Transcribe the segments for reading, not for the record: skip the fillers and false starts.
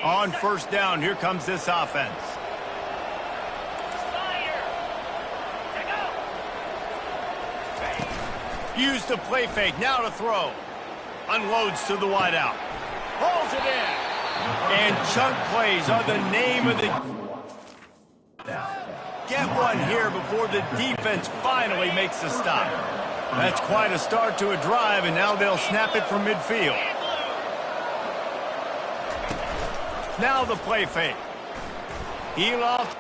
On first down, here comes this offense. Use the play fake, now to throw. Unloads to the wideout. Pulls it in. And chunk plays are the name of the... Get one here before the defense finally makes the stop. That's quite a start to a drive, and now they'll snap it from midfield. Now the play fake. Heel off.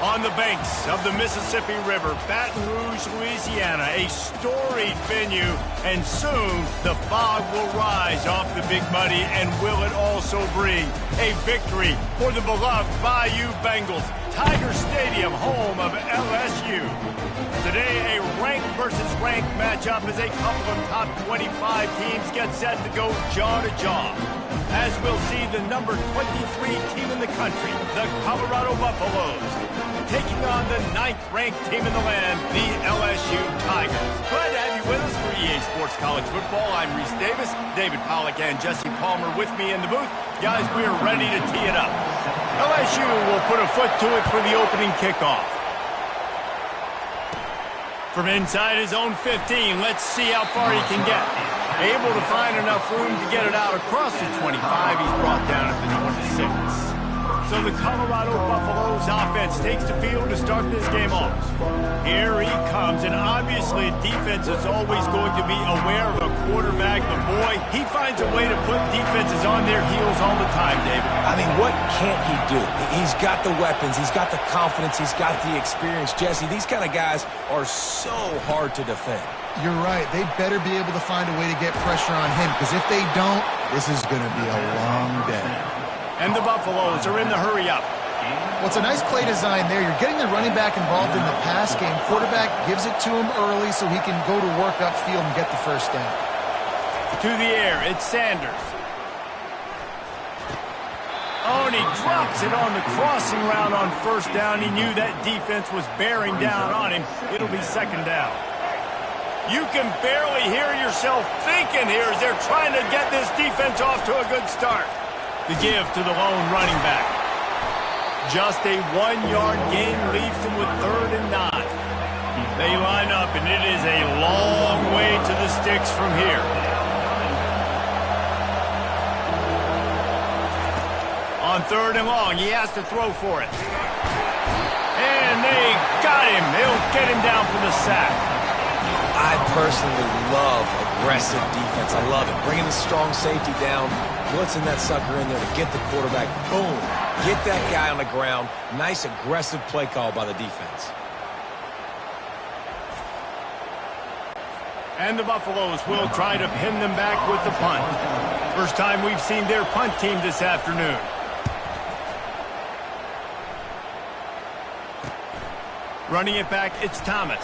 On the banks of the Mississippi River, Baton Rouge, Louisiana, a storied venue, and soon the fog will rise off the Big Muddy, and will it also bring a victory for the beloved Bayou Bengals, Tiger Stadium, home of LSU. Today, a ranked versus ranked matchup as a couple of top 25 teams get set to go jaw to jaw. As we'll see the number 23 team in the country, the Colorado Buffaloes, taking on the 9th-ranked team in the land, the LSU Tigers. Glad to have you with us for EA Sports College Football. I'm Reese Davis, David Pollack and Jesse Palmer with me in the booth. Guys, we are ready to tee it up. LSU will put a foot to it for the opening kickoff. From inside his own 15, let's see how far he can get. Able to find enough room to get it out across the 25. He's brought down at the 26. So the Colorado Buffaloes offense takes the field to start this game off. Here he comes, and obviously defense is always going to be aware of a quarterback, but boy, he finds a way to put defenses on their heels all the time, David. I mean, what can't he do? He's got the weapons, he's got the confidence, he's got the experience. Jesse, these kind of guys are so hard to defend. You're right. They better be able to find a way to get pressure on him, because if they don't, this is going to be a long day. And the Buffaloes are in the hurry-up. Well, it's a nice play design there. You're getting the running back involved in the pass game. Quarterback gives it to him early so he can go to work upfield and get the first down. To the air, it's Sanders. Oh, and he drops it on the crossing route on first down. He knew that defense was bearing down on him. It'll be second down. You can barely hear yourself thinking here as they're trying to get this defense off to a good start. The give to the lone running back. Just a 1-yard gain leaves them with 3rd and 9. They line up, and it is a long way to the sticks from here. On 3rd and long, he has to throw for it. And they got him. They'll get him down for the sack. I personally love aggressive defense. I love it. Bringing the strong safety down, blitzing that sucker in there to get the quarterback. Boom. Get that guy on the ground. Nice aggressive play call by the defense. And the Buffaloes will try to pin them back with the punt. First time we've seen their punt team this afternoon. Running it back, it's Thomas.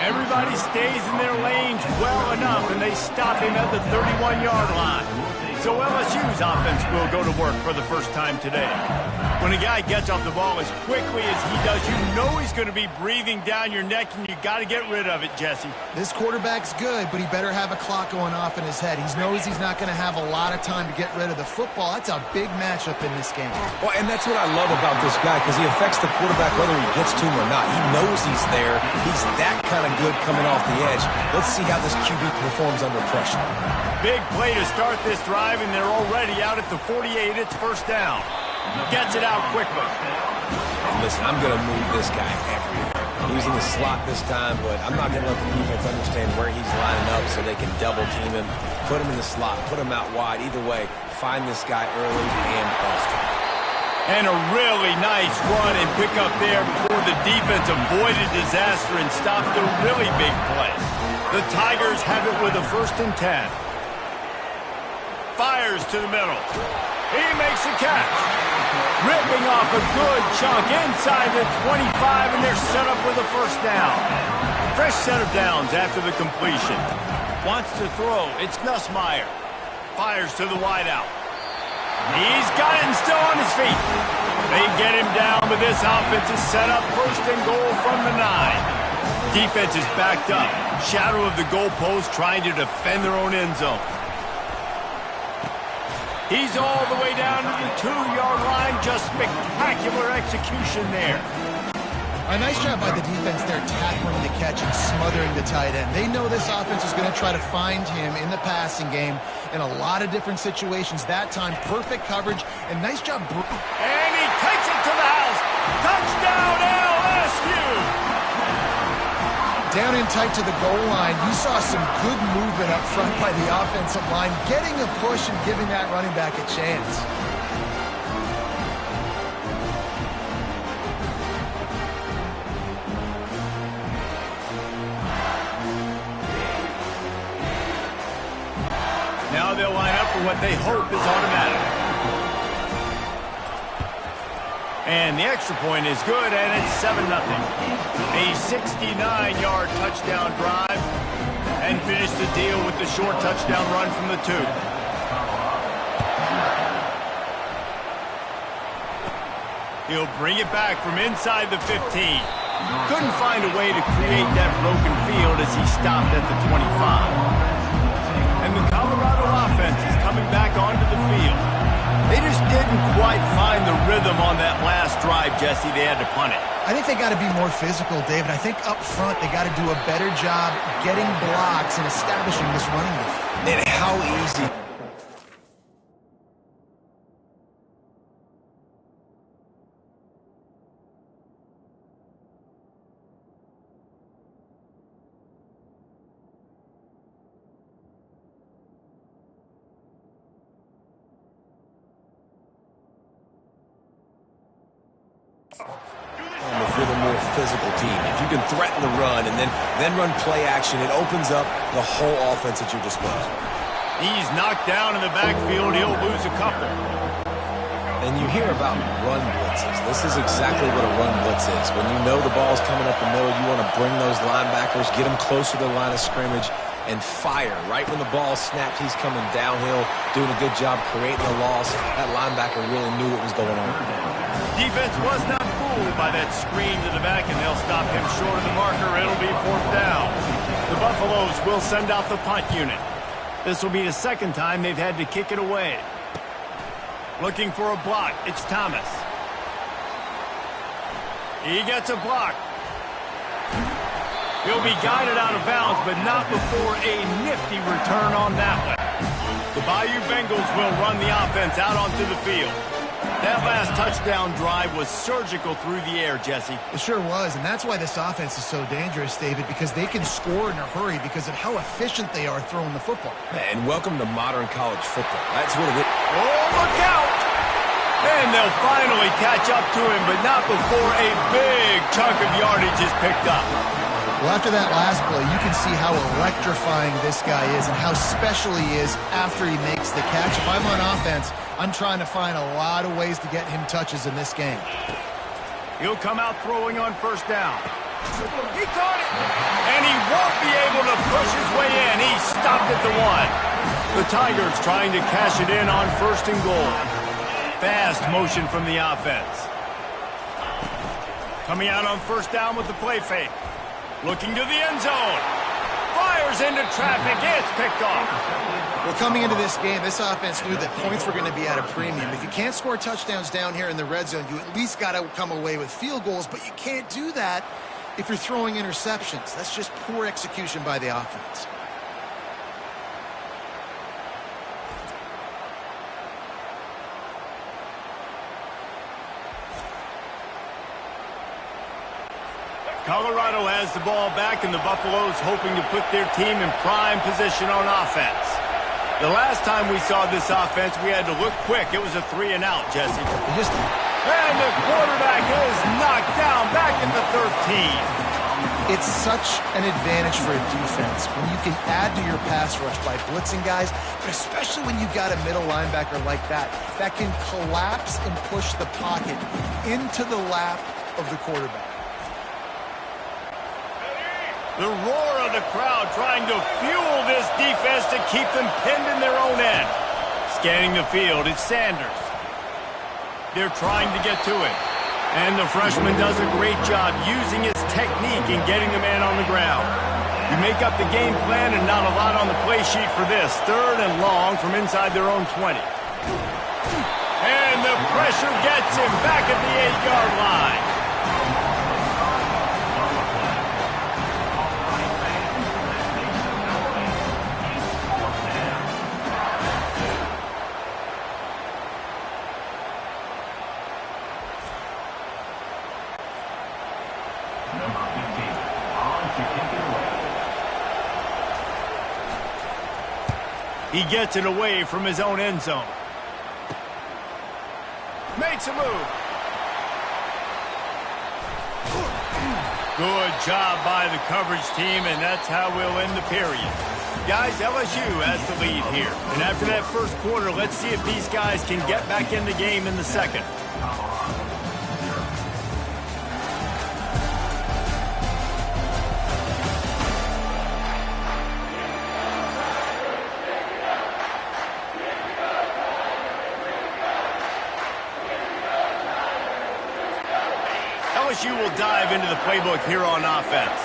Everybody stays in their lanes well enough, and they stop him at the 31-yard line. So LSU's offense will go to work for the first time today. When a guy gets off the ball as quickly as he does, you know he's going to be breathing down your neck, and you got to get rid of it, Jesse. This quarterback's good, but he better have a clock going off in his head. He knows he's not going to have a lot of time to get rid of the football. That's a big matchup in this game. Well, and that's what I love about this guy, because he affects the quarterback whether he gets to him or not. He knows he's there. He's that kind of good coming off the edge. Let's see how this QB performs under pressure. Big play to start this drive, and they're already out at the 48. It's first down. Gets it out quickly. And listen, I'm going to move this guy everywhere. He's in the slot this time, but I'm not going to let the defense understand where he's lining up so they can double team him, put him in the slot, put him out wide. Either way, find this guy early and often. And a really nice run and pick up there before the defense avoided disaster and stopped a really big play. The Tigers have it with a 1st and 10. Fires to the middle. He makes a catch. Ripping off a good chunk inside the 25, and they're set up with a first down. Fresh set of downs after the completion. Wants to throw. It's Nussmeier. Fires to the wideout. He's got it and still on his feet. They get him down, but this offense is set up 1st and goal from the 9. Defense is backed up. Shadow of the goalpost trying to defend their own end zone. He's all the way down to the 2-yard line. Just spectacular execution there. A nice job by the defense there, tackling the catch and smothering the tight end. They know this offense is going to try to find him in the passing game in a lot of different situations. That time, perfect coverage, and nice job. And he takes it to the house. Touchdown, LSU! Down in tight to the goal line, you saw some good movement up front by the offensive line, getting a push and giving that running back a chance. Now they'll line up for what they hope is automatic. And the extra point is good, and it's 7-0. A 69-yard touchdown drive, and finish the deal with the short touchdown run from the 2. He'll bring it back from inside the 15. Couldn't find a way to create that broken field as he stopped at the 25. And the Colorado offense is coming back onto the field. They just didn't quite find the rhythm on that last drive, Jesse. They had to punt it. I think they got to be more physical, David. I think up front they got to do a better job getting blocks and establishing this running game. And how easy. If you're the more physical team, if you can threaten the run and then run play action, it opens up the whole offense at your disposal. He's knocked down in the backfield. He'll lose a couple. And you hear about run blitzes. This is exactly what a run blitz is. When you know the ball's coming up the middle, you want to bring those linebackers, get them closer to the line of scrimmage, and fire. Right when the ball snapped, he's coming downhill, doing a good job creating a loss. That linebacker really knew what was going on. Defense was not fooled by that screen to the back, and they'll stop him short of the marker. It'll be 4th down. The Buffaloes will send out the punt unit. This will be the second time they've had to kick it away. Looking for a block. It's Thomas. He gets a block. He'll be guided out of bounds, but not before a nifty return on that one. The Bayou Bengals will run the offense out onto the field. That last touchdown drive was surgical through the air, Jesse. It sure was, and that's why this offense is so dangerous, David, because they can score in a hurry because of how efficient they are throwing the football. And welcome to modern college football. That's what it is. Oh, look out! And they'll finally catch up to him, but not before a big chunk of yardage is picked up. Well, after that last play, you can see how electrifying this guy is and how special he is after he makes the catch. If I'm on offense, I'm trying to find a lot of ways to get him touches in this game. He'll come out throwing on 1st down. He caught it! And he won't be able to push his way in. He stopped at the 1. The Tigers trying to cash it in on 1st and goal. Fast motion from the offense. Coming out on 1st down with the play fake. Looking to the end zone. Fires into traffic. It's picked off. Well, coming into this game, this offense knew that points were going to be at a premium. If you can't score touchdowns down here in the red zone, you at least got to come away with field goals, but you can't do that if you're throwing interceptions. That's just poor execution by the offense. Colorado has the ball back, and the Buffaloes hoping to put their team in prime position on offense. The last time we saw this offense, we had to look quick. It was a 3 and out, Jesse. And the quarterback is knocked down back in the 13. It's such an advantage for a defense when you can add to your pass rush by blitzing guys, but especially when you've got a middle linebacker like that can collapse and push the pocket into the lap of the quarterback. The roar of the crowd trying to fuel this defense to keep them pinned in their own end. Scanning the field, it's Sanders. They're trying to get to him. And the freshman does a great job using his technique and getting the man on the ground. You make up the game plan and not a lot on the play sheet for this. 3rd and long from inside their own 20. And the pressure gets him back at the 8-yard line. He gets it away from his own end zone. Makes a move. Good job by the coverage team, and that's how we'll end the period. Guys, LSU has the lead here. And after that first quarter, let's see if these guys can get back in the game in the second. LSU will dive into the playbook here on offense.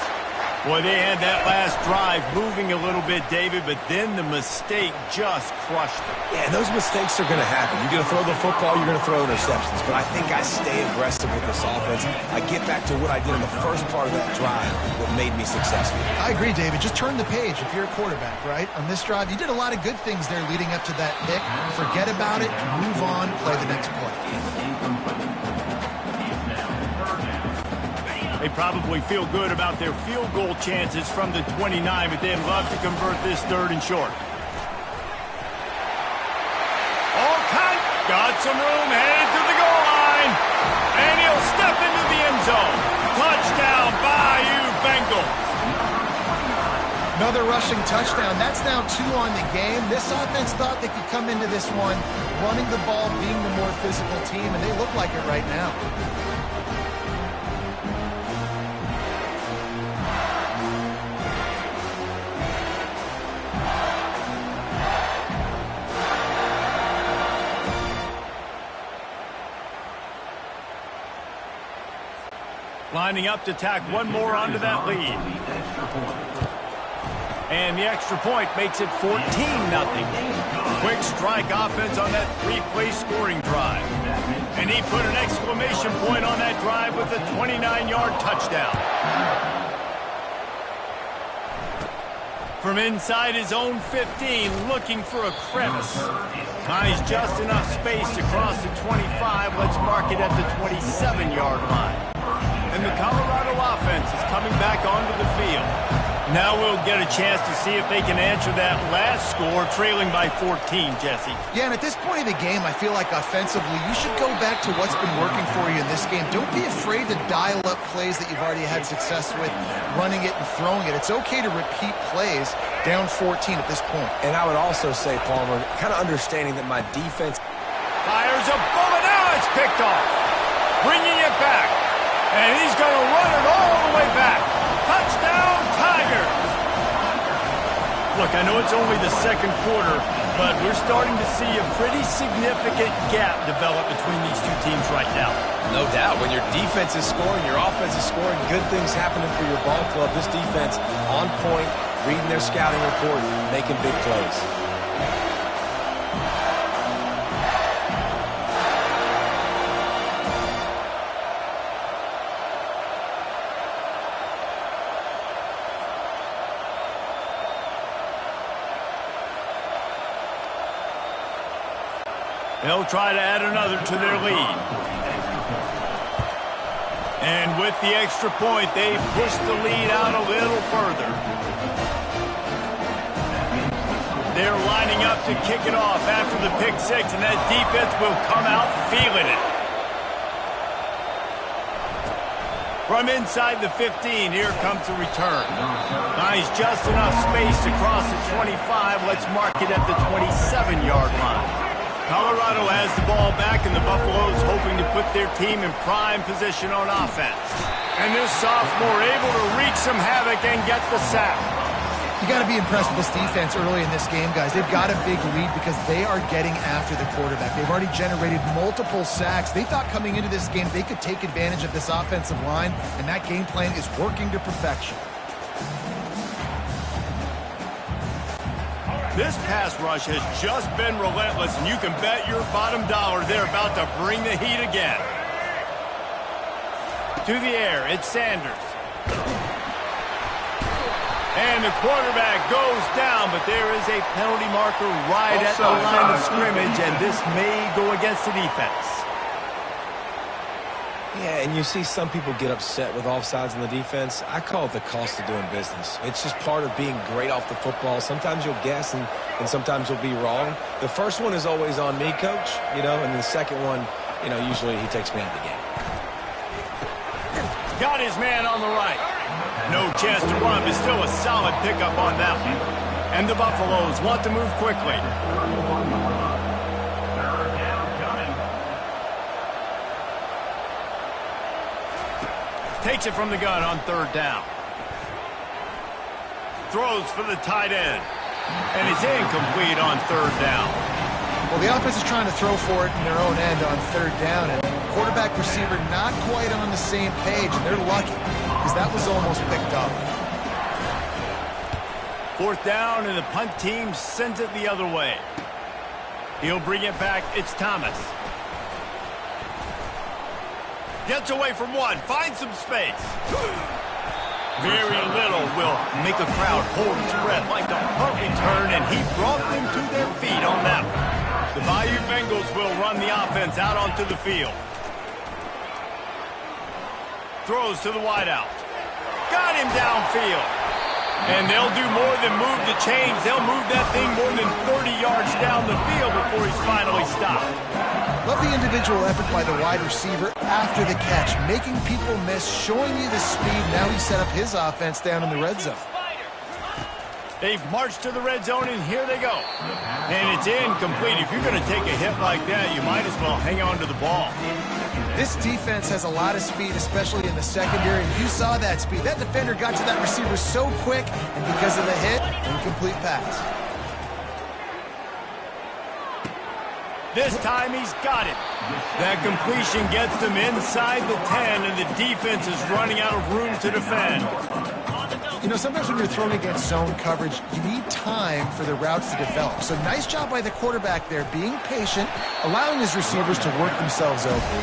Boy, they had that last drive moving a little bit, David, but then the mistake just crushed them. Yeah, those mistakes are going to happen. You're going to throw the football, you're going to throw interceptions. But I think I stay aggressive with this offense. I get back to what I did in the first part of that drive, what made me successful. I agree, David. Just turn the page if you're a quarterback, right? On this drive, you did a lot of good things there leading up to that pick. Forget about it, move on, play the next play. They probably feel good about their field goal chances from the 29, but they'd love to convert this 3rd and short. Got some room, headed to the goal line, and he'll step into the end zone. Touchdown, Bayou Bengals. Another rushing touchdown. That's now 2 on the game. This offense thought they could come into this one running the ball, being the more physical team, and they look like it right now. Lining up to tack one more onto that lead. And the extra point makes it 14-0. Quick strike offense on that 3-play scoring drive. And he put an exclamation point on that drive with a 29-yard touchdown. From inside his own 15, looking for a crevice. Finds just enough space to cross the 25. Let's mark it at the 27-yard line. And the Colorado offense is coming back onto the field. Now we'll get a chance to see if they can answer that last score, trailing by 14, Jesse. Yeah, and at this point of the game, I feel like offensively, you should go back to what's been working for you in this game. Don't be afraid to dial up plays that you've already had success with, running it and throwing it. It's okay to repeat plays down 14 at this point. And I would also say, Palmer, kind of understanding that my defense... Fires a bullet, now it's picked off. Bringing it back. And he's going to run it all the way back. Touchdown, Tigers! Look, I know it's only the second quarter, but we're starting to see a pretty significant gap develop between these two teams right now. No doubt. When your defense is scoring, your offense is scoring, good things happening for your ball club. This defense on point, reading their scouting report, making big plays. They'll try to add another to their lead. And with the extra point, they push the lead out a little further. They're lining up to kick it off after the pick six, and that defense will come out feeling it. From inside the 15, here comes the return. Finds just enough space to cross the 25. Let's mark it at the 27-yard line. Colorado has the ball back, and the Buffaloes hoping to put their team in prime position on offense. And this sophomore able to wreak some havoc and get the sack. You got to be impressed with this defense early in this game, guys. They've got a big lead because they are getting after the quarterback. They've already generated multiple sacks. They thought coming into this game they could take advantage of this offensive line, and that game plan is working to perfection. This pass rush has just been relentless, and you can bet your bottom dollar they're about to bring the heat again. To the air, it's Sanders. And the quarterback goes down, but there is a penalty marker right at the line of scrimmage, and this may go against the defense. Yeah, and you see some people get upset with offsides in the defense. I call it the cost of doing business. It's just part of being great off the football. Sometimes you'll guess, and sometimes you'll be wrong. The first one is always on me, Coach, and the second one, usually he takes me out of the game. Got his man on the right. No chance to run, but still a solid pickup on that one. And the Buffaloes want to move quickly. Takes it from the gun on third down. Throws for the tight end. And it's incomplete on third down. Well, the offense is trying to throw for it in their own end on third down, and quarterback receiver not quite on the same page, and they're lucky because that was almost picked up. 4th down, and the punt team sends it the other way. He'll bring it back. It's Thomas. Gets away from one. Finds some space. Very little will make a crowd hold its breath like a punt return, and he brought them to their feet on that one. The Bayou Bengals will run the offense out onto the field. Throws to the wideout. Got him downfield. And they'll do more than move the chains. They'll move that thing more than 30 yards down the field before he's finally stopped. Love the individual effort by the wide receiver after the catch, making people miss, showing you the speed. Now he set up his offense down in the red zone. They've marched to the red zone, and here they go. And it's incomplete. If you're going to take a hit like that, you might as well hang on to the ball. This defense has a lot of speed, especially in the secondary, and you saw that speed. That defender got to that receiver so quick, and because of the hit, incomplete pass. This time he's got it. That completion gets them inside the 10, and the defense is running out of room to defend. You know, sometimes when you're throwing against zone coverage, you need time for the routes to develop. So nice job by the quarterback there, being patient, allowing his receivers to work themselves over.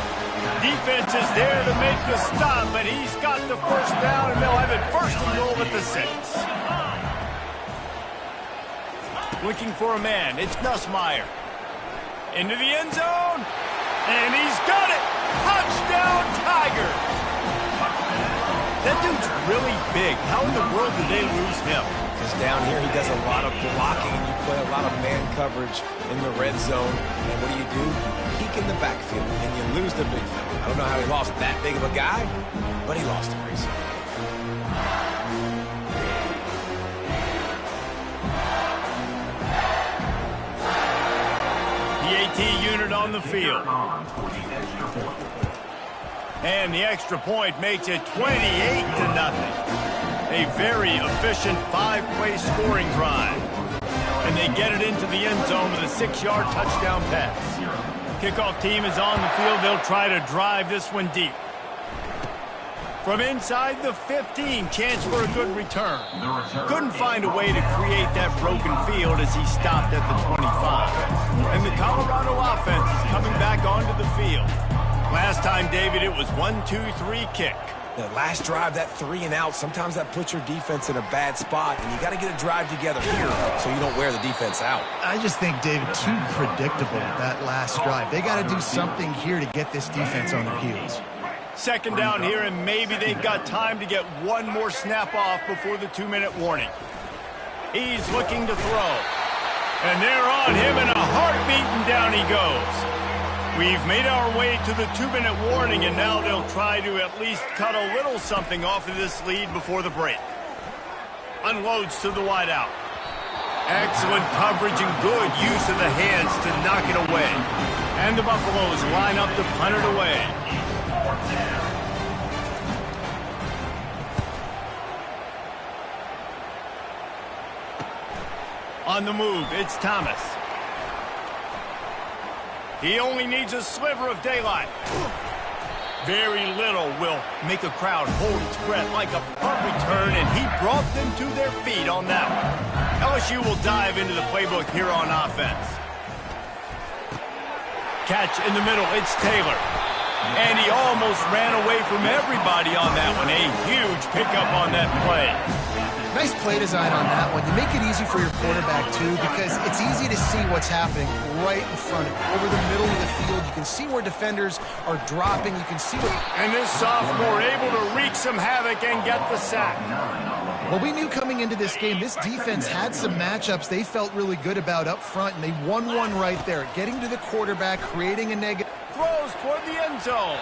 Defense is there to make the stop, but he's got the 1st down, and they'll have it 1st and goal at the 6. Looking for a man. It's Nussmeier. Into the end zone, and he's got it. Touchdown, Tigers. That dude's really big. How in the world did they lose him? Because down here he does a lot of blocking, and you play a lot of man coverage in the red zone. And what do? Peek in the backfield, and you lose the big fella. I don't know how he lost that big of a guy, but he lost him recently. The AT unit on the field. And the extra point makes it 28-0. A very efficient 5-play scoring drive. And they get it into the end zone with a 6-yard touchdown pass. Kickoff team is on the field. They'll try to drive this one deep. From inside the 15, chance for a good return. Couldn't find a way to create that broken field as he stopped at the 25. And the Colorado offense is coming back onto the field. Last time, David, it was 1-2-3 kick. The last drive, that 3 and out, sometimes that puts your defense in a bad spot, and you got to get a drive together here so you don't wear the defense out. I just think, David, too predictable, that last drive. They got to do something here to get this defense on their heels. 2nd down here, and maybe they've got time to get one more snap off before the 2-minute warning. He's looking to throw. And they're on him in a heartbeat, and down he goes. We've made our way to the 2-minute warning, and now they'll try to at least cut a little something off of this lead before the break. Unloads to the wideout. Excellent coverage and good use of the hands to knock it away. And the Buffaloes line up to punt it away. On the move, it's Thomas. He only needs a sliver of daylight. Very little will make a crowd hold its breath like a punt return, and he brought them to their feet on that one. LSU will dive into the playbook here on offense. Catch in the middle, it's Taylor. And he almost ran away from everybody on that one. A huge pickup on that play. Nice play design on that one. You make it easy for your quarterback, too, because it's easy to see what's happening right in front of you. Over the middle of the field, you can see where defenders are dropping. You can see what... And this sophomore able to wreak some havoc and get the sack. Well, we knew coming into this game, this defense had some matchups they felt really good about up front, and they won one right there. Getting to the quarterback, creating a negative... Throws toward the end zone.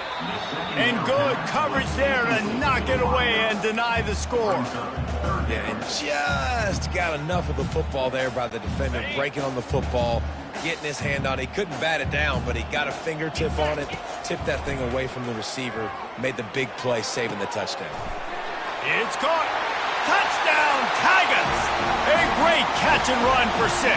And good coverage there to knock it away and deny the score. Yeah, and just got enough of the football there by the defender, breaking on the football, getting his hand on it. He couldn't bat it down, but he got a fingertip on it, tipped that thing away from the receiver, made the big play, saving the touchdown. It's caught. Touchdown, Tigers! A great catch and run for 6.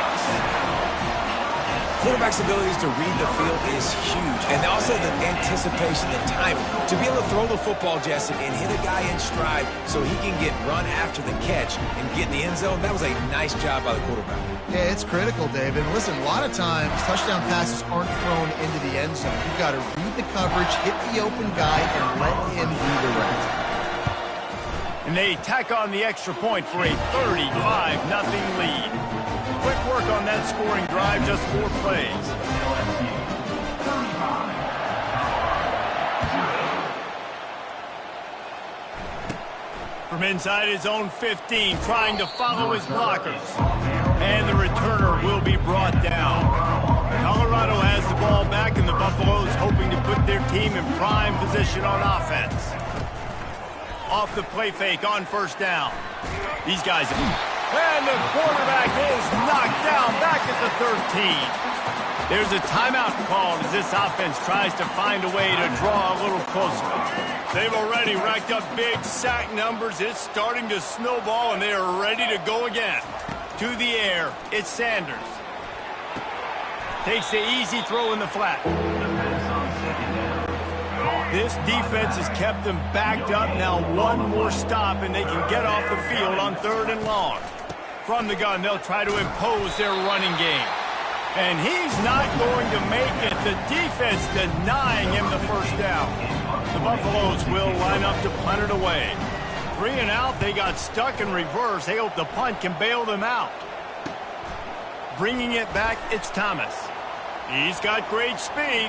Quarterback's abilities to read the field is huge, and also the anticipation, the timing. To be able to throw the football, Jesse, and hit a guy in stride so he can get run after the catch and get in the end zone, that was a nice job by the quarterback. Yeah, it's critical, David. And listen, a lot of times touchdown passes aren't thrown into the end zone. You've got to read the coverage, hit the open guy, and let him do the rest. And they tack on the extra point for a 35-0 lead. Quick work on that scoring drive, just 4 plays. From inside his own 15, trying to follow his blockers. And the returner will be brought down. Colorado has the ball back, and the Buffaloes hoping to put their team in prime position on offense. Off the play fake on first down. These guys... And the quarterback is knocked down back at the 13. There's a timeout called as this offense tries to find a way to draw a little closer. They've already racked up big sack numbers. It's starting to snowball, and they are ready to go again. To the air, it's Sanders. Takes the easy throw in the flat. This defense has kept them backed up. Now one more stop, and they can get off the field on 3rd and long. From the gun, they'll try to impose their running game. And he's not going to make it. The defense denying him the first down. The Buffaloes will line up to punt it away. 3 and out, they got stuck in reverse. They hope the punt can bail them out. Bringing it back, it's Thomas. He's got great speed.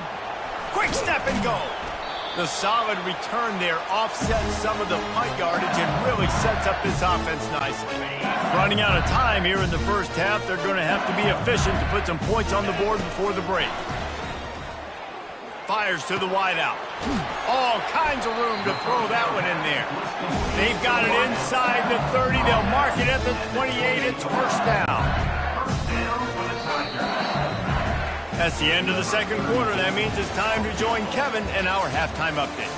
Quick step and go. The solid return there offsets some of the punt yardage and really sets up this offense nicely. Running out of time here in the first half, they're going to have to be efficient to put some points on the board before the break. Fires to the wideout. All kinds of room to throw that one in there. They've got it inside the 30. They'll mark it at the 28. It's first down. That's the end of the second quarter. That means it's time to join Kevin in our halftime update.